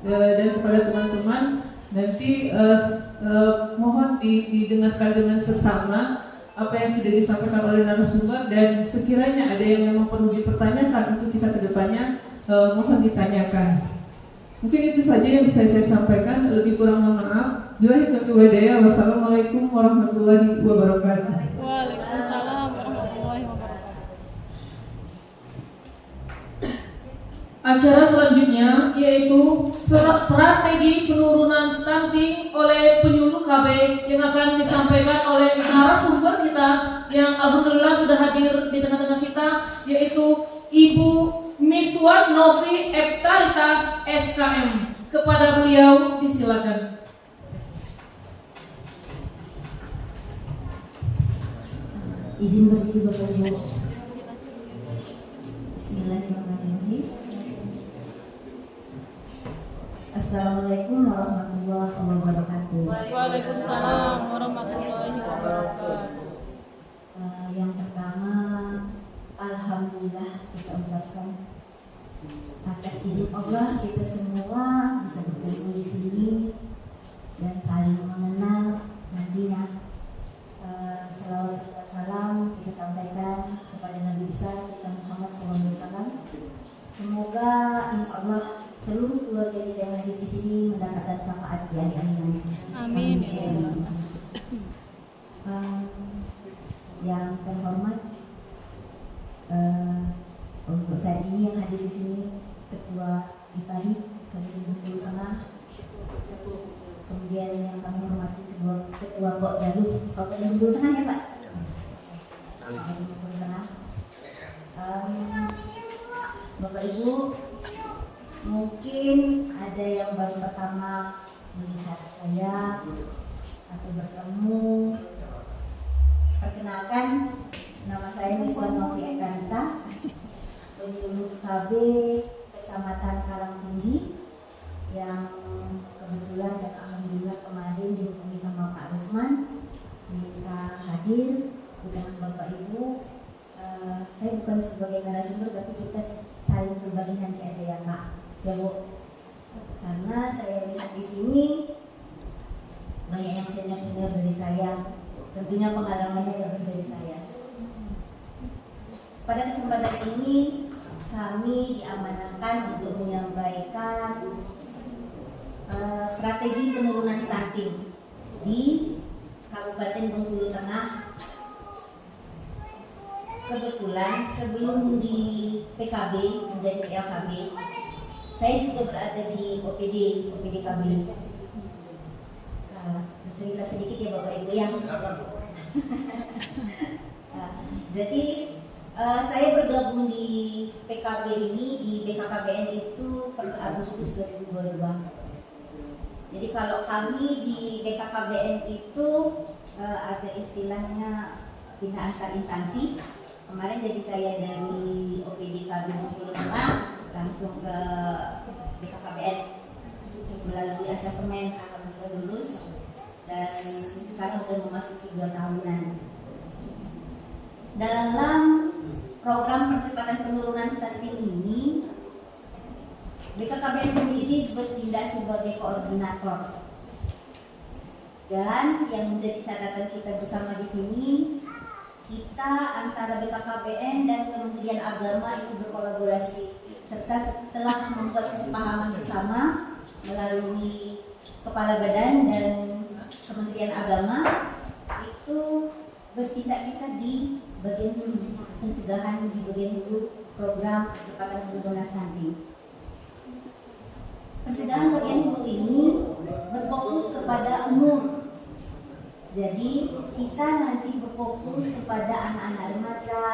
dan kepada teman-teman nanti mohon didengarkan dengan seksama apa yang sudah disampaikan oleh narasumber, dan sekiranya ada yang memang perlu dipertanyakan untuk kita ke depannya, mohon ditanyakan. Mungkin itu saja yang bisa saya sampaikan, lebih kurang mohon maaf. Wassalamualaikum warahmatullahi wabarakatuh. Waalaikumsalam warahmatullahi wabarakatuh. Acara selanjutnya yaitu strategi penurunan stunting oleh penyuluh KB yang akan disampaikan oleh narasumber kita yang alhamdulillah sudah hadir di tengah-tengah kita, yaitu Ibu Miswan Novi Eptarita SKM. Kepada beliau disilakan. Izin berdiri Bapak Ibu. Bismillahirrahmanirrahim. Assalamualaikum warahmatullahi wabarakatuh. Waalaikumsalam warahmatullahi wabarakatuh. Yang pertama, alhamdulillah kita ucapkan atas izin Allah kita semua bisa berkumpul di sini dan saling mengenal. Nantinya salawat serta salam kita sampaikan kepada Nabi besar kita Muhammad SAW. Semoga insya Allah seluruh keluarga kita yang hadir di sini mendapatkan syafaat di akhir nanti. Amin. Yang terhormat, untuk saat ini yang hadir di sini Ketua IPAHI Kabupaten Bengkulu Tengah, kemudian yang kami hormati Ketua Bok Jaluh Kabupaten Bengkulu Tengah ya Pak. Bengkulu Tengah. Bapak Ibu, mungkin ada yang baru pertama melihat saya atau bertemu. Perkenalkan, nama saya Miswan Novi Eptarita, penyuluh KB Kecamatan Karangtinggi yang kebetulan dan alhamdulillah kemarin dihubungi sama Pak Rusman minta hadir di tengah Bapak Ibu. Saya bukan sebagai narasumber, tapi kita saling berbagi nanti aja ya Pak, ya Bu. Karena saya lihat di sini banyak yang senior dari saya, tentunya pengalamannya lebih dari saya. Pada kesempatan ini kami diamanahkan untuk menyampaikan strategi penurunan stunting di Kabupaten Bengkulu Tengah. Kebetulan sebelum di PKB menjadi PLKB, saya juga berada di OPD KB. Bercerita sedikit ya Bapak Ibu yang. Jadi saya bergabung di PKB ini di BKKBN itu per Agustus 2022. Jadi kalau kami di BKKBN itu ada istilahnya pindah antar instansi. Kemarin jadi saya dari OPD KB Bengkulu Tengah langsung ke BKKBN melalui asesmen, alhamdulillah lulus dan sekarang sudah memasuki 2 tahunan. Dalam program percepatan penurunan stunting ini, BKKBN sendiri bertindak sebagai koordinator. Dan yang menjadi catatan kita bersama di sini, kita antara BKKBN dan Kementerian Agama itu berkolaborasi, serta setelah membuat kesepahaman bersama melalui Kepala Badan dan Kementerian Agama, itu bertindak kita di bagian hulu, pencegahan di bagian hulu program percepatan penurunan stunting. Pencegahan bagian hulu ini berfokus kepada umur. Jadi kita nanti berfokus kepada anak-anak remaja,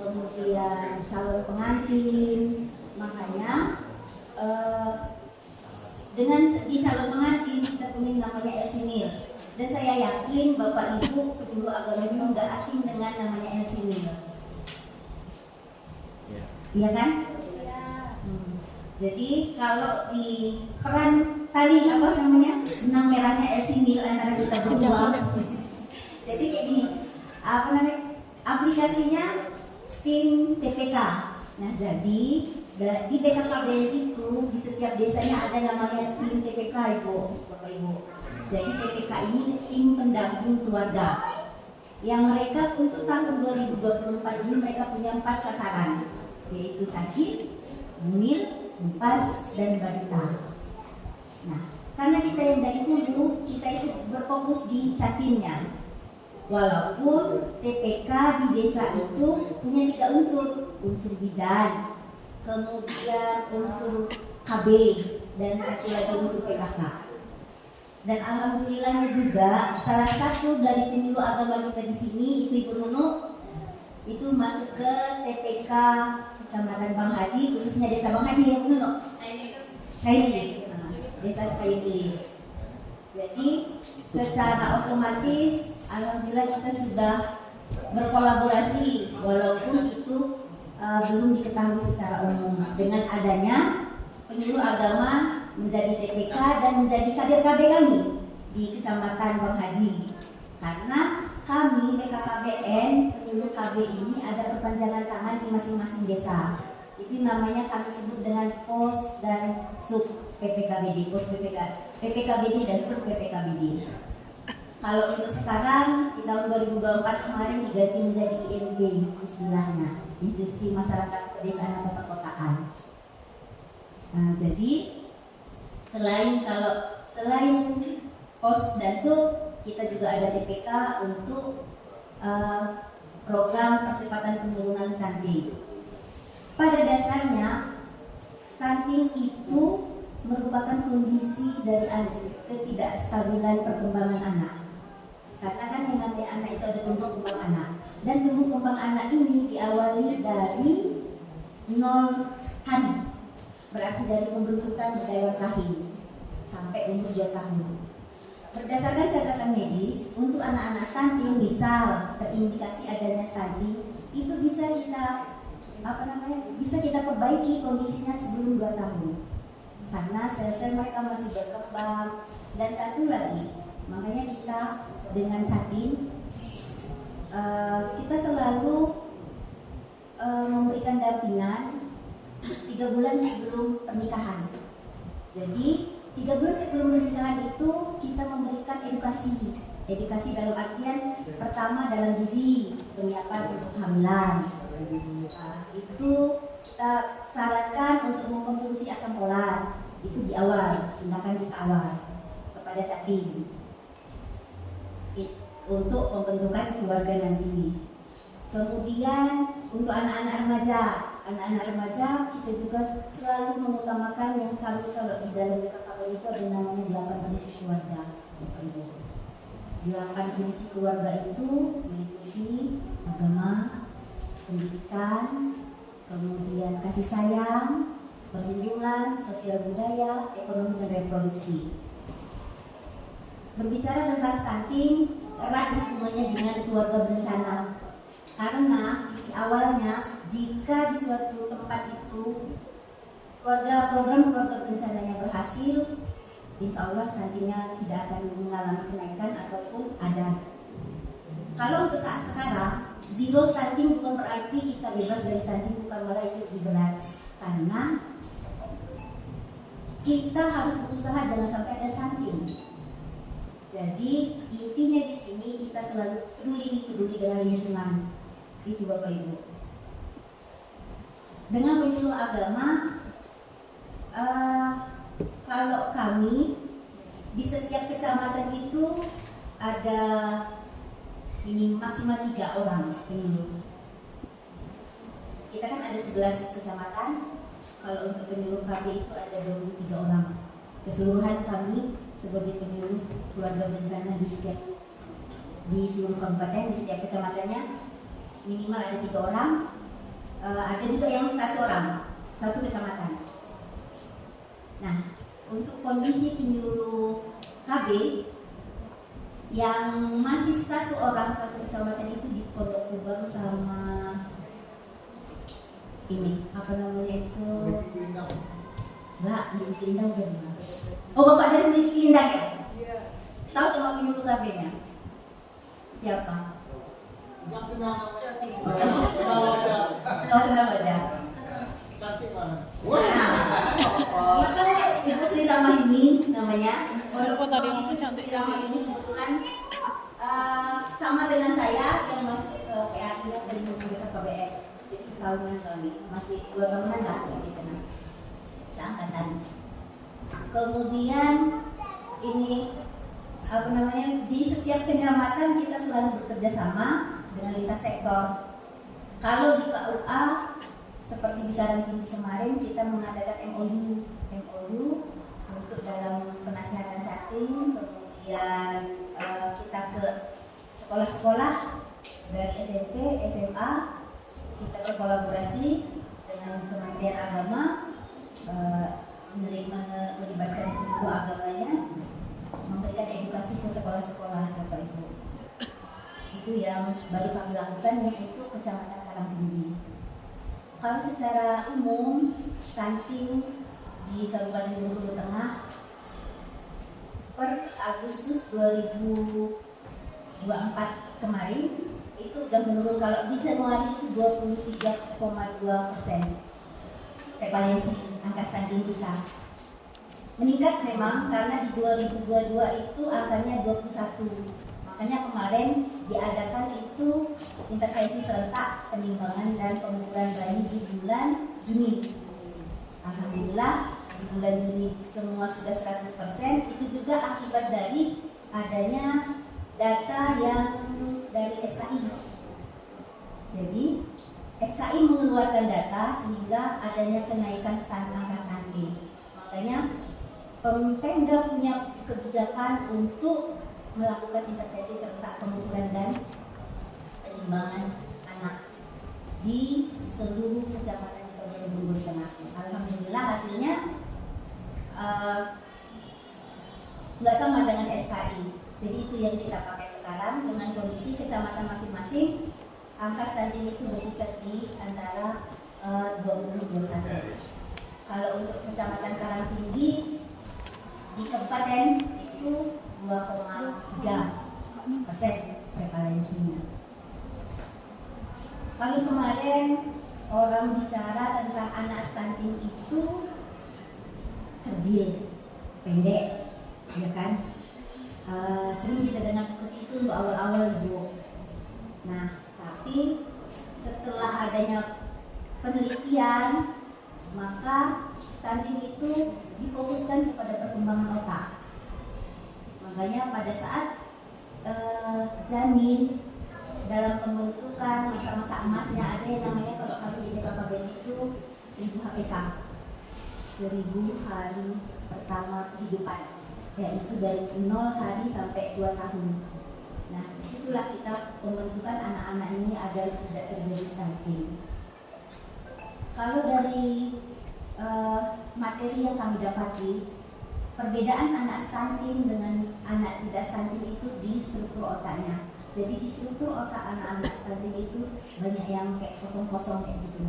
kemudian calon pengantin. Makanya dengan di calon pengantin kita punya namanya Elsinil. Dan saya yakin Bapak Ibu penyuluh agama ini nggak asing dengan namanya Elsinil. Iya kan? Jadi kalau di peran tali apa namanya benang merahnya Elsinil antara kita berdua. Jadi kayak gini, apa namanya aplikasinya tim TPK. Nah jadi Di TKKB itu di setiap desanya ada namanya tim TPK, Ibu, Bapak Ibu. Jadi TPK ini tim pendamping keluarga. Yang mereka untuk tahun 2024 ini mereka punya 4 sasaran, yaitu cakin, mumil, impas, dan balita. Nah, karena kita yang dari hulu, kita itu berfokus di cakinnya. Walaupun TPK di desa itu punya 3 unsur bidan, kemudian unsur KB, dan satu lagi unsur PKK. Dan alhamdulillahnya juga salah satu dari penyuluh agama kita di sini itu Ibu Nunu itu masuk ke TPK Kecamatan Bang Haji, khususnya desa Bang Haji ya Bu Nunu. Saini, desa Saini. Jadi secara otomatis alhamdulillah kita sudah berkolaborasi walaupun itu belum diketahui secara umum dengan adanya penyuluh agama menjadi TPK dan menjadi kader-kader kami di Kecamatan Bang Haji. Karena kami PKKBN penyuluh KB ini ada perpanjangan tangan di masing-masing desa. Itu namanya kami sebut dengan pos dan sub PPKBD, pos PPKBD dan sub PPKBD. Kalau untuk sekarang di tahun 2024 kemarin diganti menjadi IMB istilahnya, Institusi Masyarakat Pedesaan atau Perkotaan. Nah, jadi selain pos dan sub, kita juga ada TPK untuk program percepatan penurunan stunting. Pada dasarnya stunting itu merupakan kondisi dari ketidakstabilan perkembangan anak. Karena kan yang namanya anak itu ada tumbuh kembang anak, dan tumbuh kembang anak ini diawali dari 0 hari. Berarti dari pembentukan berdaya rahim sampai umur 2 tahun. Berdasarkan catatan medis, untuk anak-anak stunting misal terindikasi adanya stunting, itu bisa kita perbaiki kondisinya sebelum 2 tahun. Karena sel-sel mereka masih berkembang. Dan satu lagi, makanya kita dengan catin kita selalu memberikan dampingan 3 bulan sebelum pernikahan. Jadi 3 bulan sebelum pernikahan itu kita memberikan edukasi dalam artian pertama dalam gizi, penyiapan untuk kehamilan. Itu kita sarankan untuk mengkonsumsi asam folat itu di awal, tindakan kita awal kepada catin untuk pembentukan keluarga nanti. Kemudian untuk anak-anak remaja kita juga selalu mengutamakan yang kami kalau di dalam KKB itu ada namanya 8 fungsi keluarga. 8 fungsi keluarga itu meliputi agama, pendidikan, kemudian kasih sayang, perlindungan, sosial budaya, ekonomi dan reproduksi. Berbicara tentang stunting, erat hubungannya dengan keluarga berencana. Karena di awalnya jika di suatu tempat itu program keluarga berencananya berhasil, insya Allah stuntingnya tidak akan mengalami kenaikan ataupun ada. Kalau untuk saat sekarang zero stunting bukan berarti kita bebas dari stunting, bukan, malah itu lebih berat. Karena kita harus berusaha jangan sampai ada stunting. Jadi intinya di sini kita selalu peduli dengan lingkungan. Itu Bapak Ibu. Dengan penyuluh agama, kalau kami di setiap kecamatan itu ada ini maksimal 3 orang penyuluh. Kita kan ada 11 kecamatan. Kalau untuk penyuluh KB itu ada 23 orang. Keseluruhan kami sebagai penyuluh keluarga berencana di seluruh kabupaten, di setiap kecamatannya minimal ada 3 orang. Ada juga yang 1 orang, 1 kecamatan. Nah, untuk kondisi penyuluh KB yang masih 1 orang 1 kecamatan itu di Pondok Kubang sama ini apa namanya itu? Enggak, di Kelindang kan? Oh, Bapak dari Miliki Kelindang ya? Iya. Tahu sama penyuluh KB-nya? Siapa? Enggak kenal wajah. Kenal wajah. Cantik banget. Itu Ibu Sri Ramahini namanya. Siapa tadi ngomong cantik-cantik? Sri Ramahini kebetulan sama dengan saya yang masuk ke PAI dari Universitas KBR. Jadi setahunan kami, masih 2 tahunan lah kayak gitu kan. Seangkatan. Kemudian ini apa namanya, di setiap kecamatan kita selalu bekerja sama dengan lintas sektor. Kalau di KUA seperti di Karangtinggi kemarin kita mengadakan MOU untuk dalam penasihatan chatting, kemudian kita ke sekolah-sekolah dari SMP, SMA, kita berkolaborasi dengan Kementerian Agama, melibatkan guru agamanya, memberikan edukasi ke sekolah-sekolah Bapak Ibu. Itu yang baru kami lakukan yang untuk Kecamatan Karangtinggi. Kalau secara umum stunting di Kabupaten Bengkulu Tengah per Agustus 2024 kemarin itu sudah menurun. Kalau di Januari itu 23,2% prevalensi angka stunting kita. Meningkat memang karena di 2022 itu angkanya 21. Makanya kemarin diadakan itu intervensi serentak penimbangan dan pengukuran bayi di bulan Juni. Alhamdulillah di bulan Juni semua sudah 100%. Itu juga akibat dari adanya data yang dari SKI. Jadi SKI mengeluarkan data sehingga adanya kenaikan angka stunting. Makanya Pemda punya kebijakan untuk melakukan intervensi serta pengukuran dan penimbangan anak di seluruh kecamatan di Kabupaten Bengkulu Tengah. Alhamdulillah hasilnya nggak sama dengan SKI. Jadi itu yang kita pakai sekarang dengan kondisi kecamatan masing-masing. Angka stunting itu berkisar di antara 20-21. Kalau untuk kecamatan Karangtinggi di kabupaten itu 2,3% prevalensinya. Kalau kemarin orang bicara tentang anak stunting itu kerdil, pendek, ya kan? Sering kita dengar seperti itu untuk awal-awal Ibu. Nah, tapi setelah adanya penelitian, maka stunting itu difokuskan kepada perkembangan otak. Makanya pada saat janin dalam pembentukan masa-masa emasnya ada yang namanya kalau kami di BKKBN itu 1000 HPK, 1000 hari pertama kehidupan, yaitu dari 0 hari sampai 2 tahun. Nah, disitulah kita pembentukan anak-anak ini agar tidak terjadi stunting. Kalau dari materi yang kami dapati, perbedaan anak stunting dengan anak tidak stunting itu di struktur otaknya. Jadi di struktur otak anak-anak stunting itu banyak yang kayak kosong-kosong kayak gitu.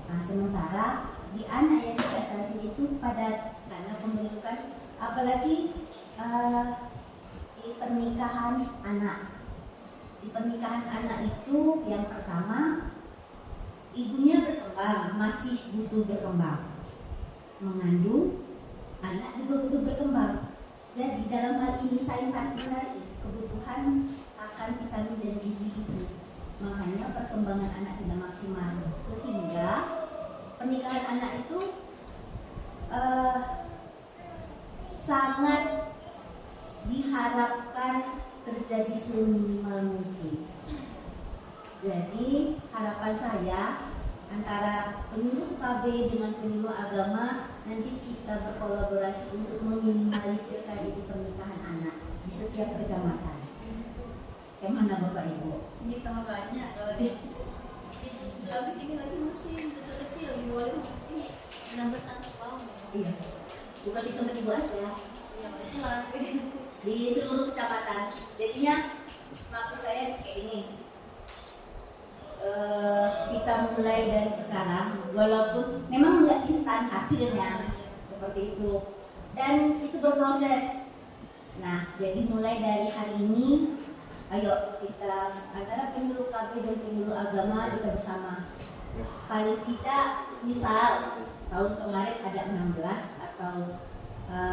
Nah, sementara di anak yang tidak stunting itu padat karena pembentukan, apalagi di pernikahan anak. Di pernikahan anak itu yang pertama, ibunya berkembang, masih butuh berkembang. Mengandung, anak juga butuh berkembang. Jadi dalam hal ini saya menarik kebutuhan akan vitamin dan gizi itu. Makanya perkembangan anak tidak maksimal. Sehingga pernikahan anak itu sangat diharapkan terjadi seminimal mungkin. Jadi harapan saya antara penyuluh KB dengan penyuluh agama nanti kita berkolaborasi untuk meminimalisir tadi pernikahan anak di setiap kecamatan. Bagaimana Bapak Ibu? Ini tambah banyak kalau di Sulawesi ini lagi masih kecil di bawah 6 tahun. Iya. Bukan di tempat Ibu aja. Iya, betul. Di seluruh kecamatan. Jadinya maksud saya kayak ini. Kita mulai dari sekarang, walaupun memang nggak instan hasilnya seperti itu, dan itu berproses. Nah, jadi mulai dari hari ini, ayo kita antara penyuluh KB dan penyuluh agama kita bersama. Paling tidak misal tahun kemarin ada 16 atau